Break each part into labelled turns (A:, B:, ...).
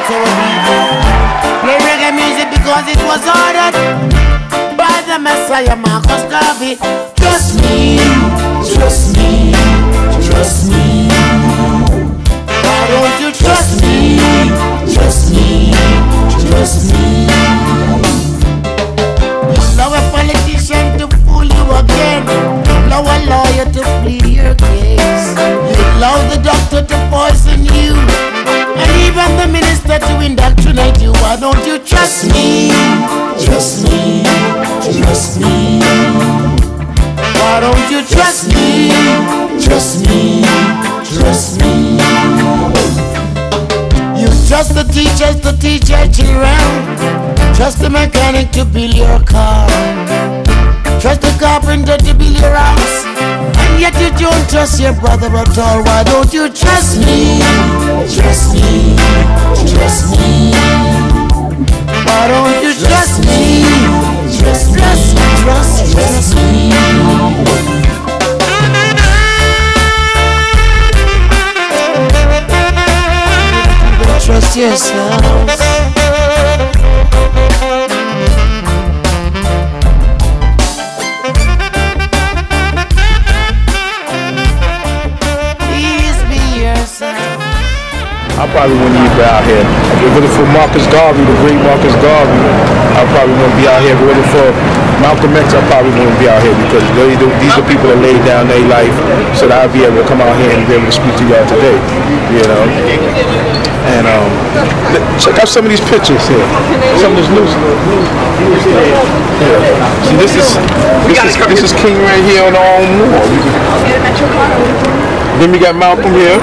A: that's how it be. Play reggae music because it was ordered by the Messiah Marcus Garvey. Trust me, trust me, trust me. Why don't you trust me, trust me, trust me. Allow a politician to fool you again. Allow a lawyer to plead your case. Allow the doctor to poison you, and even the minister to indoctrinate you. Why don't you trust me, trust me, trust me? Why don't you trust me, trust me, trust me? You trust the teachers to teach your children. Trust the mechanic to build your car. Trust the carpenter to build your house. And yet you don't trust your brother at all. Why don't you trust me? Trust me, trust me. Why don't you trust me? Trust me. Trust yourselves.
B: I probably wouldn't even be out here. If it wasn't for Marcus Garvey, the great Marcus Garvey, I probably wouldn't be out here. If it wasn't for Malcolm X, I probably wouldn't be out here, because these are people that laid down their life so that I'd be able to come out here and be able to speak to y'all today, you know. And check out some of these pictures here. Some of this loose. Yeah. See, this is King right here on the own wall. Then we got Malcolm here.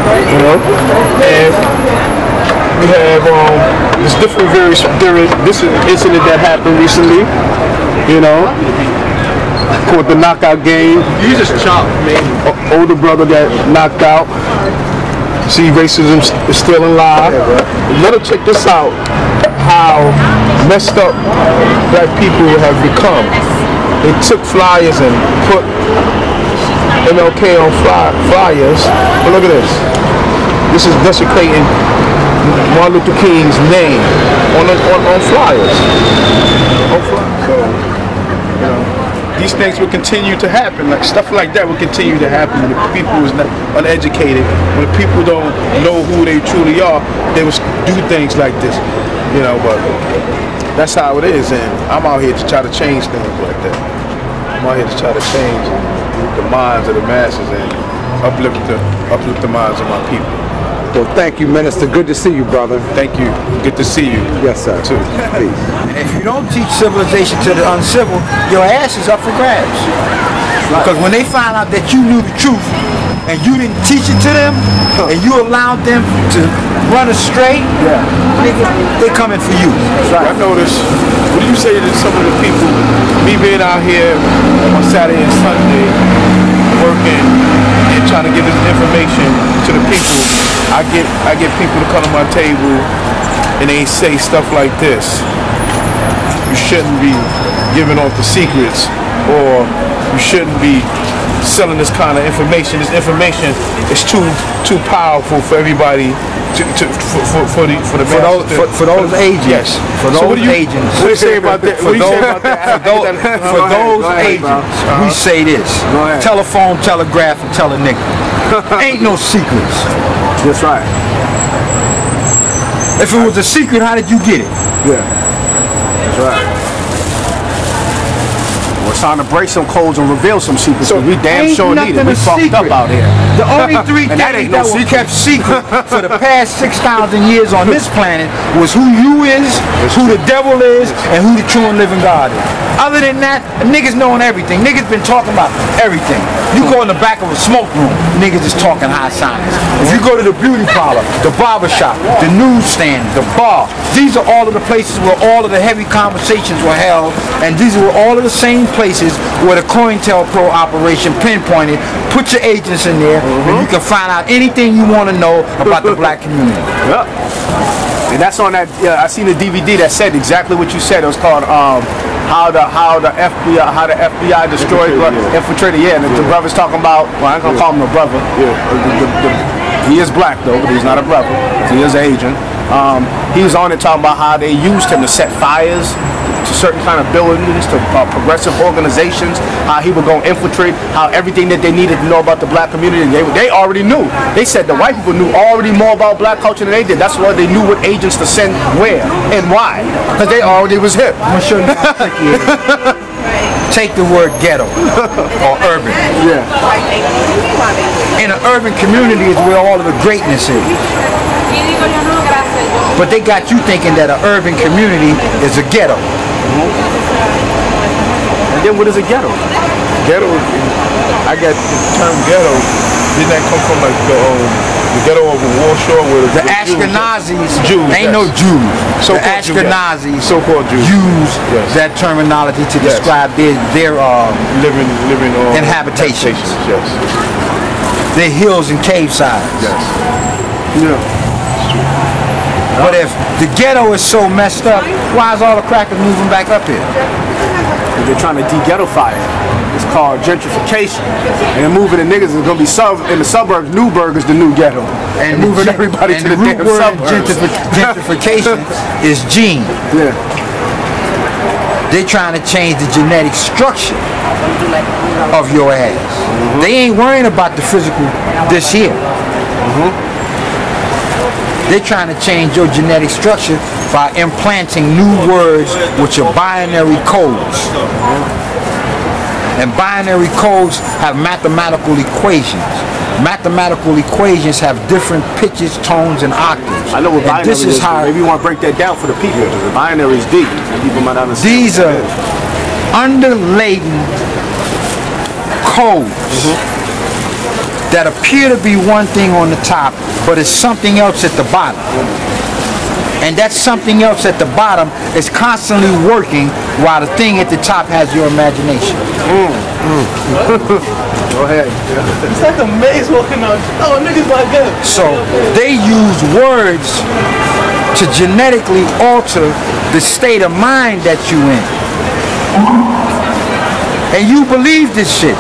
B: You know, and we have this different this incident that happened recently, you know, called the knockout game.
C: You just chopped, man.
B: Older brother that knocked out. See, racism is still alive. Let us check this out, how messed up black people have become. They took flyers and put MLK on flyers, but look at this. This is desecrating Martin Luther King's name on flyers. So, you know, these things will continue to happen. Like stuff like that will continue to happen when the people is not uneducated. When the people don't know who they truly are, they will do things like this. You know, but that's how it is, and I'm out here to try to change things like that. I'm out here to try to change the minds of the masses and uplift the minds of my people.
D: Well, thank you, Minister. Good to see you, brother.
B: Thank you. Good to see you.
D: Yes, sir.
B: Too.
D: Peace.
E: And if you don't teach civilization to the uncivil, your ass is up for grabs. Because when they find out that you knew the truth and you didn't teach it to them, and you allowed them to run astray, they coming for you.
B: Right. I noticed, what do you say to some of the people, me being out here on Saturday and Sunday, working and trying to give this information to the people, I get people to come to my table and they say stuff like this: you shouldn't be giving off the secrets, or you shouldn't be selling this kind of information. This information is too powerful for everybody for
E: those agents.
B: Yes.
E: For those agents.
B: What do you say about that?
E: For those agents, we say this: telephone, telegraph, and tell a nigga. Ain't no secrets.
D: That's right.
E: If it was a secret, how did you get it?
D: Yeah. That's right.
C: Well, it's time to break some codes and reveal some secrets.
E: So
C: we damn sure need it. We fucked up out here.
E: The only three things that were kept secret for the past 6,000 years on this planet was who you is, who the devil is, and who the true and living God is. Other than that, niggas knowing everything. Niggas been talking about everything. You go in the back of a smoke room, niggas is talking high science. If you go to the beauty parlor, the barber shop, the newsstand, the bar, these are all of the places where all of the heavy conversations were held, and these were all of the same places where the COINTELPRO operation pinpointed. Put your agents in there, and you can find out anything you want to know about the black community.
C: Yep. And that's on that. I seen the DVD that said exactly what you said. It was called how the FBI destroyed, infiltrated. Yeah, and the brother's talking about. Well, I ain't gonna call him a brother.
B: Yeah.
C: He is black though, but he's not a brother. He is Asian. He was on it talking about how they used him to set fires to certain kind of buildings, to progressive organizations, how he would go infiltrate, how everything that they needed to know about the black community, they already knew. They said the white people knew already more about black culture than they did. That's why they knew what agents to send where and why, because they already was hip.
E: I'm gonna show you how tricky it is. Take the word ghetto or urban.
C: Yeah.
E: In an urban community is where all of the greatness is. But they got you thinking that an urban community is a ghetto.
C: And then what is a ghetto?
B: Ghetto, I got the term ghetto. Didn't that come from like the ghetto over Warsaw where
E: The Ashkenazis
B: Jews,
E: ain't no Jews. The Ashkenazis
B: so-called Jews
E: use
B: Yes.
E: that terminology to
B: Yes.
E: describe their
B: living on
E: Inhabitations.
B: Yes.
E: their hills and cave sides.
B: Yes.
C: Yeah.
E: But if the ghetto is so messed up, why is all the crackers moving back up here?
C: They're trying to de-ghettoify it. It's called gentrification. And they're moving the niggas is gonna be in the suburbs. Newburgh is the new ghetto. And moving everybody to the
E: root
C: damn
E: word
C: suburbs.
E: gentrification is gene.
C: Yeah.
E: They're trying to change the genetic structure of your ass. They ain't worrying about the physical this here. They're trying to change your genetic structure by implanting new words which are binary codes. And binary codes have mathematical equations. Mathematical equations have different pitches, tones, and octaves.
C: I know what binary
E: this is how
C: maybe you want to break that down for the people. The binary is deep. People might not understand.
E: these are underladen codes that appear to be one thing on the top, but it's something else at the bottom. And that something else at the bottom is constantly working while the thing at the top has your imagination.
C: Go ahead.
B: It's like a maze walking on. Oh, niggas like that.
E: So they use words to genetically alter the state of mind that you in. And you believe this shit.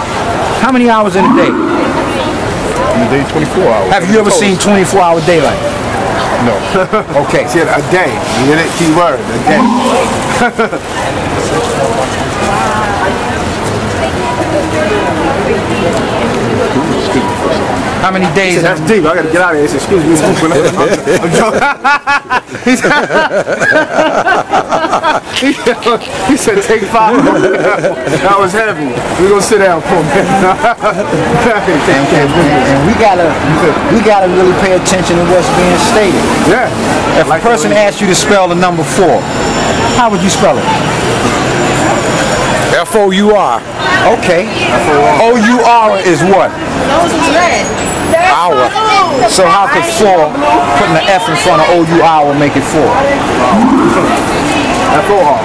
E: How many hours in a day?
B: In the day, 24 hours.
E: Have you ever seen 24-hour daylight?
B: No.
E: Okay.
C: See, a day. You get it? Key word. A day.
E: How many days?
C: That's deep. I gotta get out of here. He said, excuse me. I'm joking. He said, take 5 more. That was heavy. We're gonna sit down for a minute.
E: And we gotta really pay attention to what's being stated.
C: Yeah.
E: If a person asks you to spell the number 4, how would you spell it?
D: F-O-U-R.
E: Okay. O-U-R is what?
D: Hour.
E: So how could 4, putting an F in front of O-U-R will make it 4?
C: F-O-R.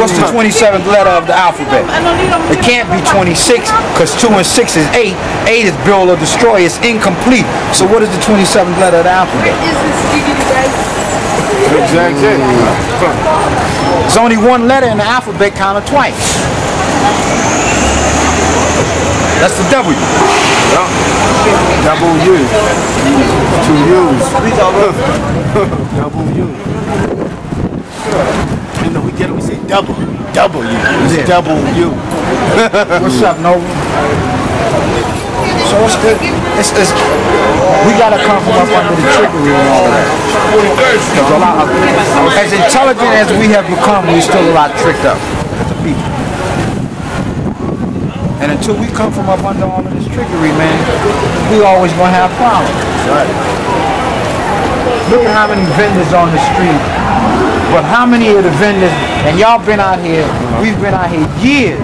E: What's the 27th letter of the alphabet? It can't be 26 because 2 and 6 is 8. 8 is build or destroy. It's incomplete. So what is the 27th letter of the alphabet?
C: Exactly.
E: There's only one letter in the alphabet counted twice. That's the W.
C: Double U. 2 U's. Double U. You know, we get it, we say double. Double U. It's double U.
E: What's up, Nova? So it's good. We gotta come from up under the trickery and all of that. As intelligent as we have become, we're still a lot tricked up as a people. And until we come from up under all of this trickery, man, we always gonna have problems.
C: Right.
E: Look at how many vendors on the street. But how many of the vendors, and y'all been out here, we've been out here years.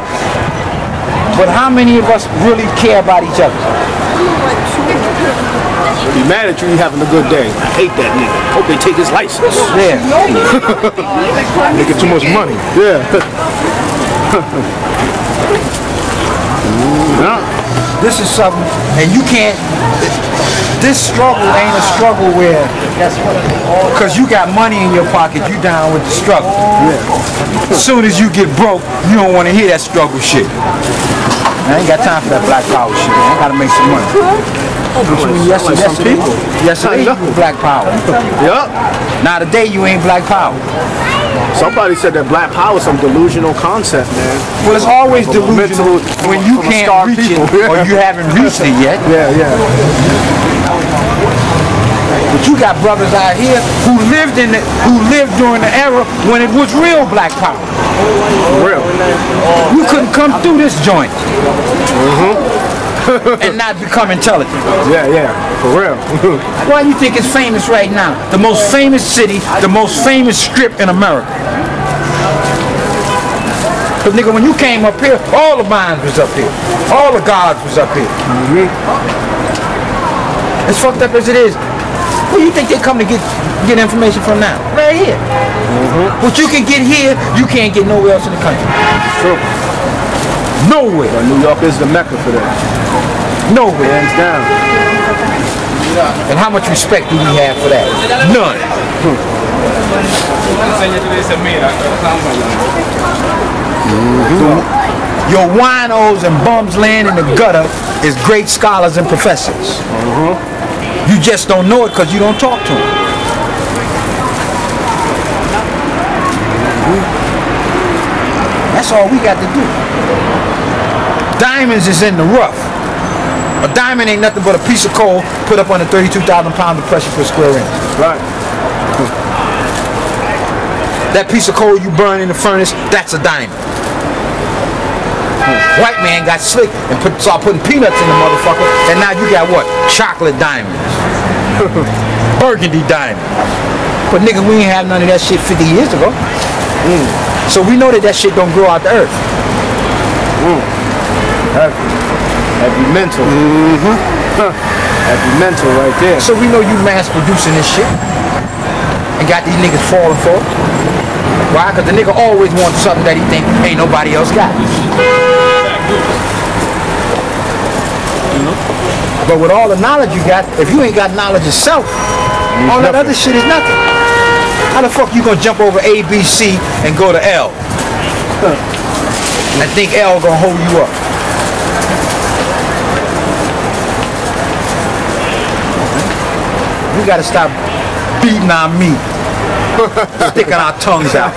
E: But how many of us really care about each other?
C: Be mad at you, you having a good day. I hate that nigga. Hope they take his license.
E: Yeah.
B: Making too much money.
C: Yeah.
E: This is something, and you can't, this struggle ain't a struggle where, because you got money in your pocket, you down with the struggle. As soon as you get broke, you don't want to hear that struggle shit. I ain't got time for that black power shit, man. I gotta make some money. Yes, yesterday you were black power.
C: Yup.
E: Now today you ain't black power.
C: Somebody said that black power is some delusional concept, man.
E: Well, it's always delusional when you can't reach it or you haven't reached it yet.
C: Yeah.
E: But you got brothers out here who lived during the era when it was real black power.
C: For real.
E: You couldn't come through this joint and not become intelligent.
C: Yeah. For real.
E: Why do you think it's famous right now? The most famous city, the most famous strip in America. Because nigga, when you came up here, all the minds was up here. All the gods was up here. As fucked up as it is, where do you think they come to get information from now? Right here. What you can get here, you can't get nowhere else in the country.
C: True.
E: Nowhere.
C: But New York is the mecca for that.
E: Nowhere.
C: Hands down.
E: And how much respect do we have for that? None. Your winos and bums laying in the gutter is great scholars and professors. You just don't know it because you don't talk to them. That's all we got to do. Diamonds is in the rough. A diamond ain't nothing but a piece of coal put up under 32,000 pounds of pressure per square inch.
C: Right.
E: That piece of coal you burn in the furnace, that's a diamond. White man got slick and started putting peanuts in the motherfucker, and now you got what? Chocolate diamonds. Burgundy diamonds. But nigga, we ain't have none of that shit 50 years ago. So we know that shit don't grow out the earth.
C: Heavy mental. Heavy mental right there.
E: So we know you mass producing this shit and got these niggas falling for it. Why? Because the nigga always wants something that he think ain't nobody else got. But with all the knowledge you got, if you ain't got knowledge yourself, all that other shit is nothing. How the fuck you gonna jump over A, B, C and go to L? And think L gonna hold you up? We gotta stop beating our meat, sticking our tongues out.